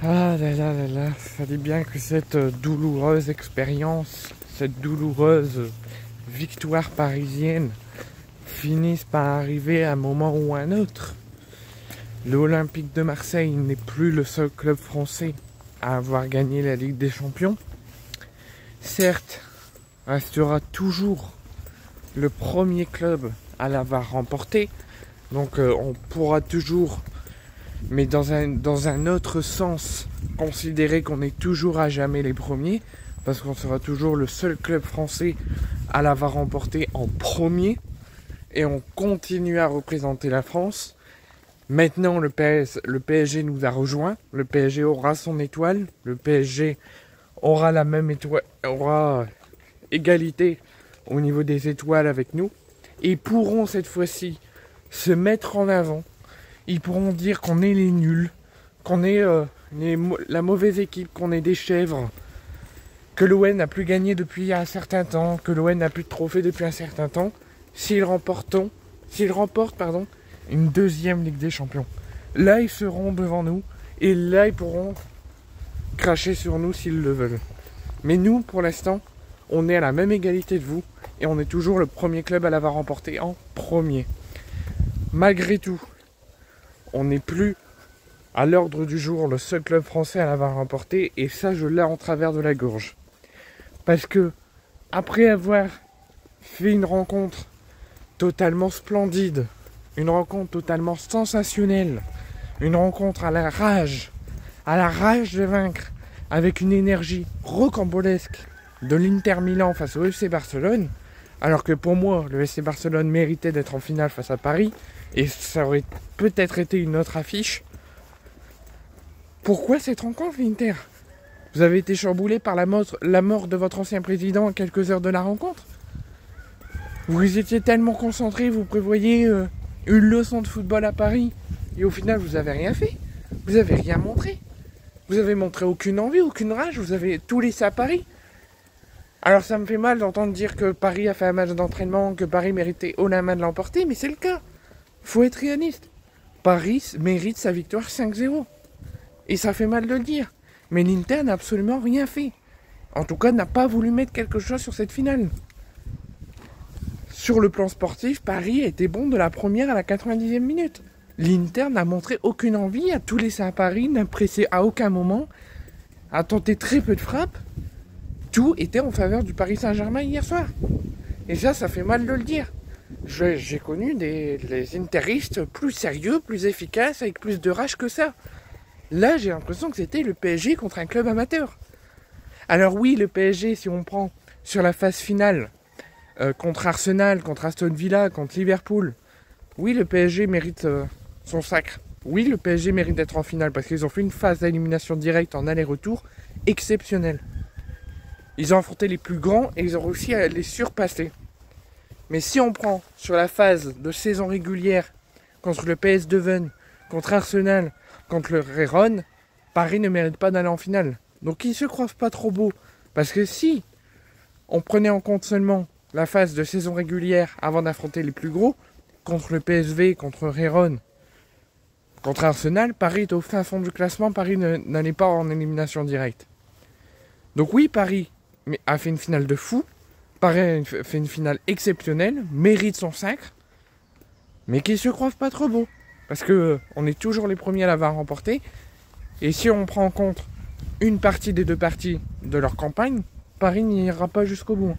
Ah là là là là, ça dit bien que cette douloureuse expérience, cette douloureuse victoire parisienne finisse par arriver à un moment ou à un autre. L'Olympique de Marseille n'est plus le seul club français à avoir gagné la Ligue des Champions. Certes, restera toujours le premier club à l'avoir remporté, donc on pourra toujours, mais dans un autre sens, considérer qu'on est toujours à jamais les premiers, parce qu'on sera toujours le seul club français à l'avoir remporté en premier, et on continue à représenter la France. Maintenant, le PSG nous a rejoint, le PSG aura son étoile, le PSG aura la même étoile, aura égalité au niveau des étoiles avec nous, et pourront cette fois-ci se mettre en avant. Ils pourront dire qu'on est les nuls, qu'on est la mauvaise équipe, qu'on est des chèvres, que l'ON n'a plus gagné depuis un certain temps, que l'ON n'a plus de trophée depuis un certain temps, s'ils remportent une deuxième Ligue des Champions. Là, ils seront devant nous, et là, ils pourront cracher sur nous s'ils le veulent. Mais nous, pour l'instant, on est à la même égalité de vous, et on est toujours le premier club à l'avoir remporté en premier. Malgré tout, on n'est plus à l'ordre du jour le seul club français à l'avoir remporté, et ça, je l'ai en travers de la gorge. Parce que, après avoir fait une rencontre totalement splendide, une rencontre totalement sensationnelle, une rencontre à la rage de vaincre, avec une énergie rocambolesque de l'Inter Milan face au FC Barcelone, alors que pour moi, le FC Barcelone méritait d'être en finale face à Paris, et ça aurait peut-être été une autre affiche. Pourquoi cette rencontre, l'Inter? Vous avez été chamboulé par la mort de votre ancien président à quelques heures de la rencontre? Vous étiez tellement concentré, vous prévoyez une leçon de football à Paris, et au final, vous n'avez rien fait. Vous n'avez rien montré. Vous avez montré aucune envie, aucune rage, vous avez tout laissé à Paris. Alors ça me fait mal d'entendre dire que Paris a fait un match d'entraînement, que Paris méritait haut la main de l'emporter, mais c'est le cas. Faut être réaliste. Paris mérite sa victoire 5-0. Et ça fait mal de le dire. Mais l'Inter n'a absolument rien fait. En tout cas, n'a pas voulu mettre quelque chose sur cette finale. Sur le plan sportif, Paris a été bon de la première à la 90e minute. L'Inter n'a montré aucune envie, a tout laissé à Paris, n'a pressé à aucun moment, a tenté très peu de frappes. Tout était en faveur du Paris Saint-Germain hier soir. Et ça fait mal de le dire. J'ai connu les interistes plus sérieux, plus efficaces, avec plus de rage que ça. Là, j'ai l'impression que c'était le PSG contre un club amateur. Alors oui, le PSG, si on prend sur la phase finale, contre Arsenal, contre Aston Villa, contre Liverpool, oui, le PSG mérite son sacre. Oui, le PSG mérite d'être en finale, parce qu'ils ont fait une phase d'élimination directe en aller-retour exceptionnelle. Ils ont affronté les plus grands et ils ont réussi à les surpasser. Mais si on prend sur la phase de saison régulière contre le PS Eindhoven, contre Arsenal, contre le Rérone, Paris ne mérite pas d'aller en finale. Donc ils se croient pas trop beaux. Parce que si on prenait en compte seulement la phase de saison régulière avant d'affronter les plus gros, contre le PSV, contre Rérone, contre Arsenal, Paris est au fin fond du classement, Paris n'allait pas en élimination directe. Donc oui, Paris a fait une finale de fou, Paris a fait une finale exceptionnelle, mérite son sacre, mais qu'ils se croient pas trop beaux. Parce que on est toujours les premiers à l'avoir remporté, et si on prend en compte une partie des deux parties de leur campagne, Paris n'ira pas jusqu'au bout.